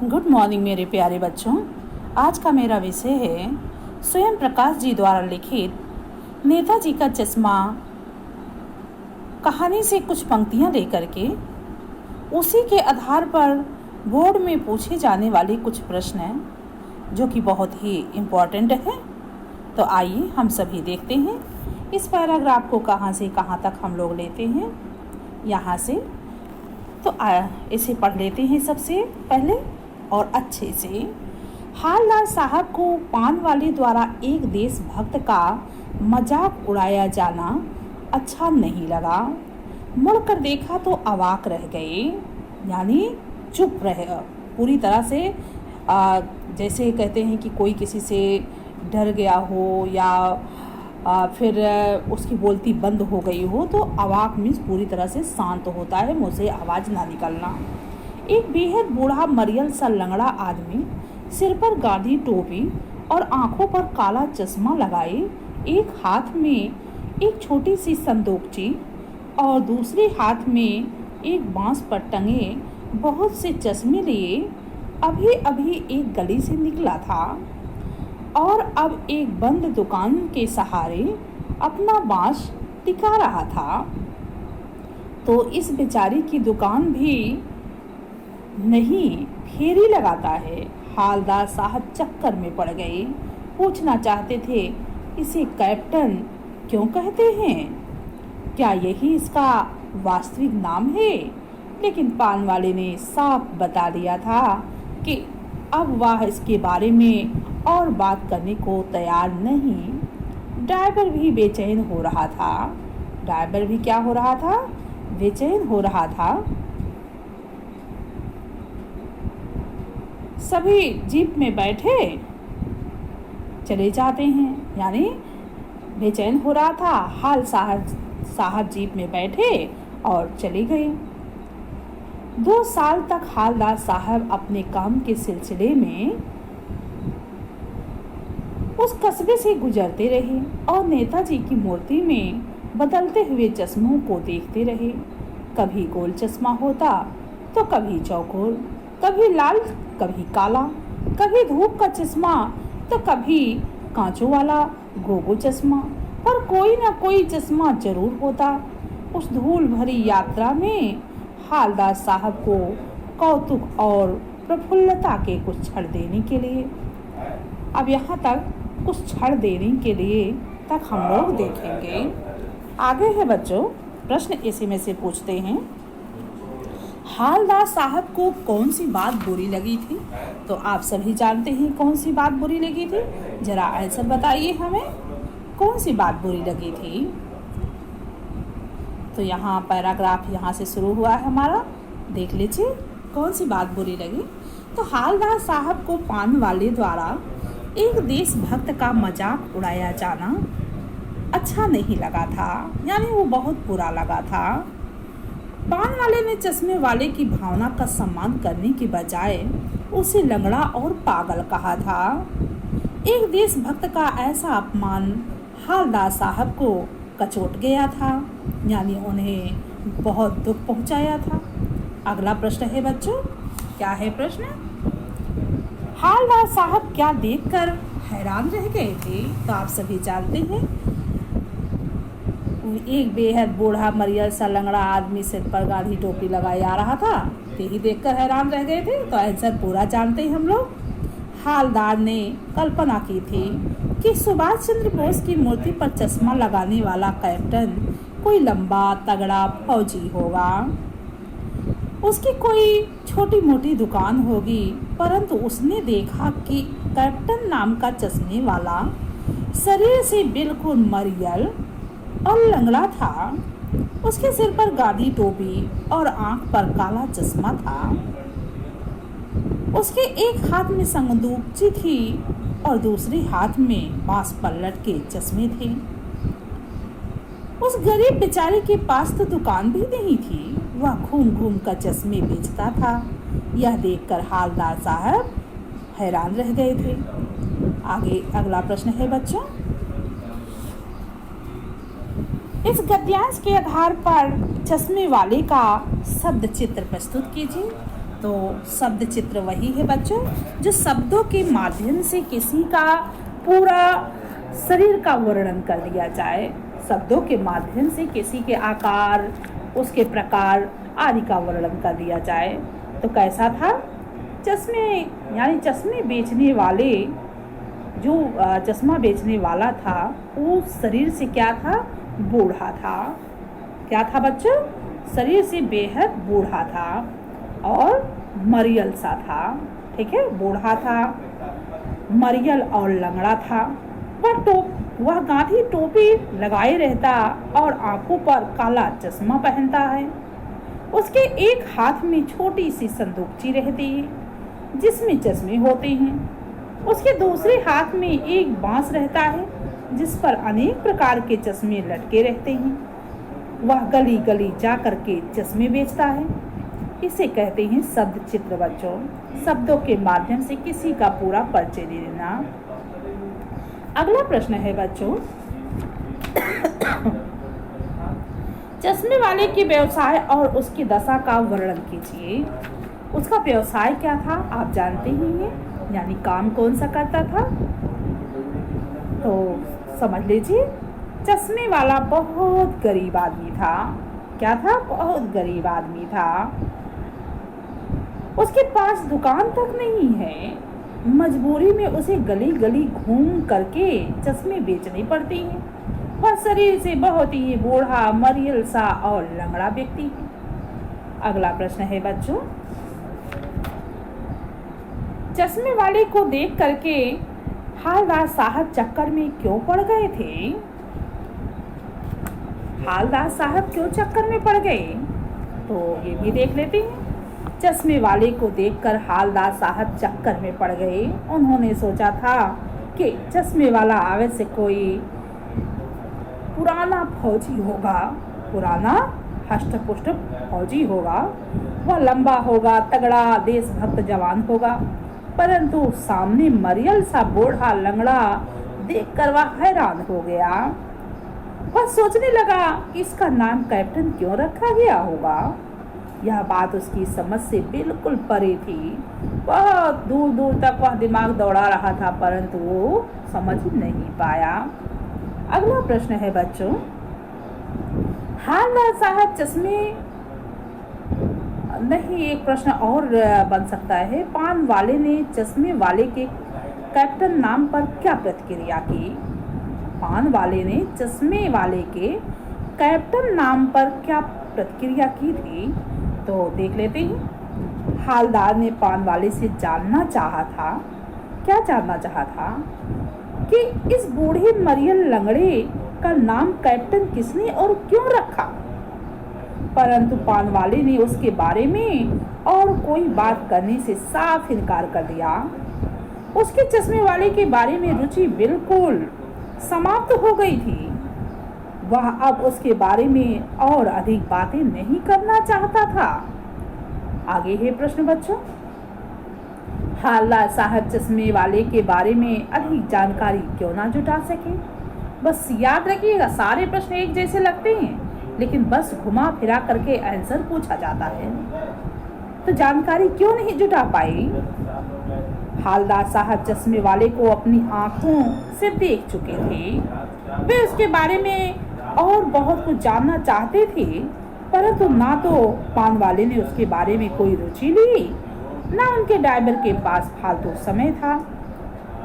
Good morning मेरे प्यारे बच्चों। आज का मेरा विषय है स्वयं प्रकाश जी द्वारा लिखित नेताजी का चश्मा कहानी से कुछ पंक्तियां लेकर के उसी के आधार पर बोर्ड में पूछे जाने वाले कुछ प्रश्न हैं जो कि बहुत ही इम्पोर्टेंट है। तो आइए हम सभी देखते हैं इस पैराग्राफ को कहाँ से कहाँ तक हम लोग लेते हैं यहाँ से। तो इसे पढ़ लेते हैं सबसे पहले और अच्छे से। हालदार साहब को पान वाले द्वारा एक देशभक्त का मजाक उड़ाया जाना अच्छा नहीं लगा। मुड़कर देखा तो अवाक रह गए, यानी चुप रहे पूरी तरह से। जैसे कहते हैं कि कोई किसी से डर गया हो या फिर उसकी बोलती बंद हो गई हो, तो अवाक मीन्स पूरी तरह से शांत होता है, मुँह से आवाज़ ना निकलना। एक बेहद बूढ़ा मरियल सा लंगड़ा आदमी, सिर पर गाढ़ी टोपी और आंखों पर काला चश्मा लगाए, एक हाथ में एक छोटी सी संदूकची और दूसरे हाथ में एक बांस पर टंगे बहुत से चश्मे लिए अभी अभी एक गली से निकला था और अब एक बंद दुकान के सहारे अपना बांस टिका रहा था। तो इस बेचारी की दुकान भी नहीं फेरी लगाता है। हालदार साहब चक्कर में पड़ गए। पूछना चाहते थे, इसे कैप्टन क्यों कहते हैं? क्या यही इसका वास्तविक नाम है? लेकिन पान वाले ने साफ बता दिया था कि अब वह इसके बारे में और बात करने को तैयार नहीं। ड्राइवर भी बेचैन हो रहा था। ड्राइवर भी क्या हो रहा था? बेचैन हो रहा था। सभी जीप में बैठे चले जाते हैं, यानी बेचैन हो रहा था। हाल साहब जीप में बैठे और चले गए। 2 साल तक हालदार साहब अपने काम के सिलसिले में उस कस्बे से गुजरते रहे और नेताजी की मूर्ति में बदलते हुए चश्मों को देखते रहे। कभी गोल चश्मा होता तो कभी चौकोर, कभी लाल कभी काला, कभी धूप का चश्मा तो कभी कांचों वाला गोगो चश्मा, पर कोई ना कोई चश्मा जरूर होता। उस धूल भरी यात्रा में हालदार साहब को कौतुक और प्रफुल्लता के कुछ क्षण देने के लिए, अब यहाँ तक कुछ क्षण देने के लिए तक हम लोग देखेंगे। आगे है बच्चों, प्रश्न इसी में से पूछते हैं, हालदार साहब को कौन सी बात बुरी लगी थी? तो आप सभी जानते हैं कौन सी बात बुरी लगी थी। जरा आंसर बताइए हमें, कौन सी बात बुरी लगी थी? तो यहाँ पैराग्राफ यहाँ से शुरू हुआ है हमारा, देख लीजिए कौन सी बात बुरी लगी। तो हालदार साहब को पान वाले द्वारा एक देशभक्त का मजाक उड़ाया जाना अच्छा नहीं लगा था, यानी वो बहुत बुरा लगा था। पान वाले ने चश्मे वाले की भावना का सम्मान करने के बजाय उसे लंगड़ा और पागल कहा था। एक देशभक्त का ऐसा अपमान हालदार साहब को कचोट गया था, यानी उन्हें बहुत दुख पहुंचाया था। अगला प्रश्न है बच्चों, क्या है प्रश्न? हालदार साहब क्या देखकर हैरान रह गए थे? तो आप सभी जानते हैं, एक बेहद बूढ़ा मरियल सा लंगड़ा आदमी सिर पर गाढ़ी टोपी लगाए आ रहा था, यही देखकर हैरान रह गए थे। तो आंसर पूरा जानते हैं हम लोग। हालदार ने कल्पना की थी कि सुभाष चंद्र बोस की मूर्ति पर चश्मा लगाने वाला कैप्टन कोई लंबा तगड़ा फौजी होगा, उसकी कोई छोटी मोटी दुकान होगी, परंतु उसने देखा कि कैप्टन नाम का चश्मे वाला शरीर से बिल्कुल मरियल और लंगड़ा था। उसके सिर पर गाढ़ी टोपी और आंख पर काला चश्मा था। उसके एक हाथ में संदूकची थी और दूसरे हाथ में बांस पर लटके चश्मे थे। उस गरीब बेचारे के पास तो दुकान भी नहीं थी, वह घूम घूम कर चश्मे बेचता था। यह देखकर हालदार साहब हैरान रह गए थे। आगे अगला प्रश्न है बच्चों, इस गद्यांश के आधार पर चश्मे वाले का शब्द चित्र प्रस्तुत कीजिए। तो शब्द चित्र वही है बच्चों जो शब्दों के माध्यम से किसी का पूरा शरीर का वर्णन कर दिया जाए। शब्दों के माध्यम से किसी के आकार, उसके प्रकार आदि का वर्णन कर दिया जाए। तो कैसा था? चश्मे यानी चश्मे बेचने वाले, जो चश्मा बेचने वाला था वो शरीर से क्या था? बूढ़ा था। क्या था बच्चों? शरीर से बेहद बूढ़ा था और मरियल सा था। ठीक है, बूढ़ा था, मरियल और लंगड़ा था। वह गांधी टोपी लगाए रहता और आंखों पर काला चश्मा पहनता है। उसके एक हाथ में छोटी सी संदूकची रहती है जिसमें चश्मे होते हैं। उसके दूसरे हाथ में एक बांस रहता है जिस पर अनेक प्रकार के चश्मे लटके रहते हैं। वह गली गली जा करके चश्मे बेचता है। इसे कहते हैं शब्द चित्र बच्चों। शब्दों के माध्यम से किसी का पूरा परिचय दे देना। अगला प्रश्न है बच्चों, चश्मे वाले के व्यवसाय और उसकी दशा का वर्णन कीजिए। उसका व्यवसाय क्या था? आप जानते ही हैं, यानी काम कौन सा करता था? तो समझ लीजिए, चश्मे वाला बहुत गरीब आदमी था। क्या था? बहुत गरीब आदमी था। उसके पास दुकान तक नहीं है। मजबूरी में उसे गली गली घूम करके चश्मे बेचने पड़ते हैं। वह शरीर से बहुत ही बूढ़ा, मरियल सा और लंगड़ा व्यक्ति है। अगला प्रश्न है बच्चों, चश्मे वाले को देख करके हालदार साहब चक्कर में क्यों पड़ गए थे? हालदार साहब क्यों चक्कर में पड़ गए? तो ये भी देख लेते हैं। चश्मे वाले को देखकर हालदार साहब चक्कर में पड़ गए। उन्होंने सोचा था कि चश्मे वाला अवश्य कोई पुराना फौजी होगा, पुराना हष्ट-पुष्ट फौजी होगा। वह लंबा होगा, तगड़ा देशभक्त जवान होगा। परंतु सामने मरियल सा बूढ़ा लंगड़ा देखकर वह हैरान हो गया। वह सोचने लगा कि इसका नाम कैप्टन क्यों रखा गया होगा। यह बात उसकी समझ से बिल्कुल परे थी। बहुत दूर दूर तक वह दिमाग दौड़ा रहा था परंतु वो समझ नहीं पाया। अगला प्रश्न है बच्चों, हालदार साहब चश्मे नहीं, एक प्रश्न और बन सकता है। पान वाले ने चश्मे वाले के कैप्टन नाम पर क्या प्रतिक्रिया की? पान वाले ने चश्मे वाले के कैप्टन नाम पर क्या प्रतिक्रिया की थी? तो देख लेते हैं। हालदार ने पान वाले से जानना चाहा था, क्या जानना चाहा था कि इस बूढ़े मरियल लंगड़े का नाम कैप्टन किसने और क्यों रखा। परंतु पान वाले ने उसके बारे में और कोई बात करने से साफ इनकार कर दिया। उसके चश्मे वाले के बारे में रुचि बिल्कुल समाप्त हो गई थी। वह अब उसके बारे में और अधिक बातें नहीं करना चाहता था। आगे है प्रश्न बच्चों, हालदार साहब चश्मे वाले के बारे में अधिक जानकारी क्यों ना जुटा सके? बस याद रखिएगा, सारे प्रश्न एक जैसे लगते हैं लेकिन बस घुमा फिरा करके आंसर पूछा जाता है। तो जानकारी क्यों नहीं जुटा पाई? हालदार साहब चश्मे वाले को अपनी आंखों से देख चुके थे। वे उसके बारे में और बहुत कुछ जानना चाहते थे परंतु ना तो पान वाले ने उसके बारे में कोई रुचि ली, ना उनके ड्राइवर के पास फालतू समय था।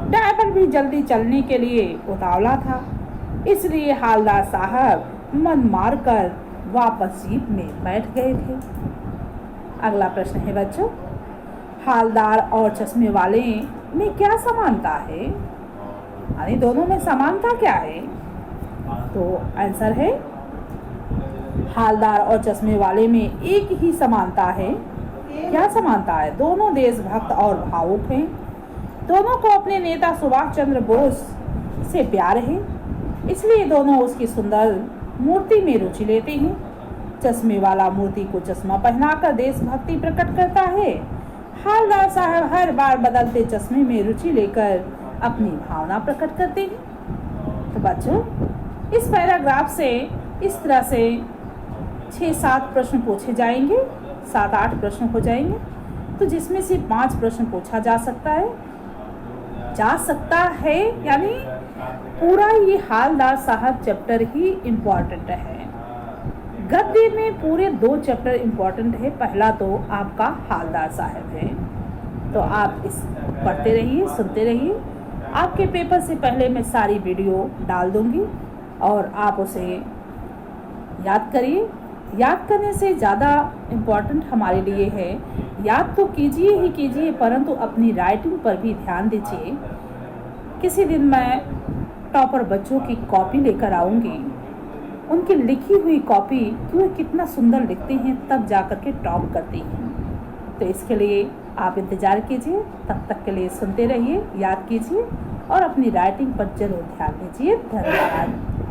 ड्राइवर भी जल्दी चलने के लिए उतावला था। इसलिए हालदार साहब मन मारकर वापस जीप में बैठ गए थे। अगला प्रश्न है बच्चों, हालदार और चश्मे वाले में क्या समानता है? यानी दोनों में समानता क्या है? तो आंसर है, हालदार और चश्मे वाले में एक ही समानता है। क्या समानता है? दोनों देशभक्त और भावुक हैं। दोनों को अपने नेता सुभाष चंद्र बोस से प्यार है, इसलिए दोनों उसकी सुंदर मूर्ति में रुचि लेते हैं। चश्मे वाला मूर्ति को चश्मा पहनाकर देशभक्ति प्रकट करता है। हालदार साहब हर बार बदलते चश्मे में रुचि लेकर अपनी भावना प्रकट करते हैं। तो बच्चों, इस पैराग्राफ से इस तरह से 6-7 प्रश्न पूछे जाएंगे, 7-8 प्रश्न हो जाएंगे। तो जिसमें से 5 प्रश्न पूछा जा सकता है, यानी पूरा ये हालदार साहब चैप्टर ही इम्पॉर्टेंट है। गद्य में पूरे 2 चैप्टर इम्पॉर्टेंट है। पहला तो आपका हालदार साहब है, तो आप इस पढ़ते रहिए, सुनते रहिए। आपके पेपर से पहले मैं सारी वीडियो डाल दूंगी और आप उसे याद करिए। याद करने से ज़्यादा इम्पॉर्टेंट हमारे लिए है, याद तो कीजिए ही कीजिए, परंतु अपनी राइटिंग पर भी ध्यान दीजिए। किसी दिन मैं टॉपर बच्चों की कॉपी लेकर आऊँगी, उनकी लिखी हुई कॉपी कि वो कितना सुंदर लिखते हैं, तब जा कर के टॉप करती हैं। तो इसके लिए आप इंतज़ार कीजिए, तब तक के लिए सुनते रहिए, याद कीजिए और अपनी राइटिंग पर जरूर ध्यान दीजिए। धन्यवाद।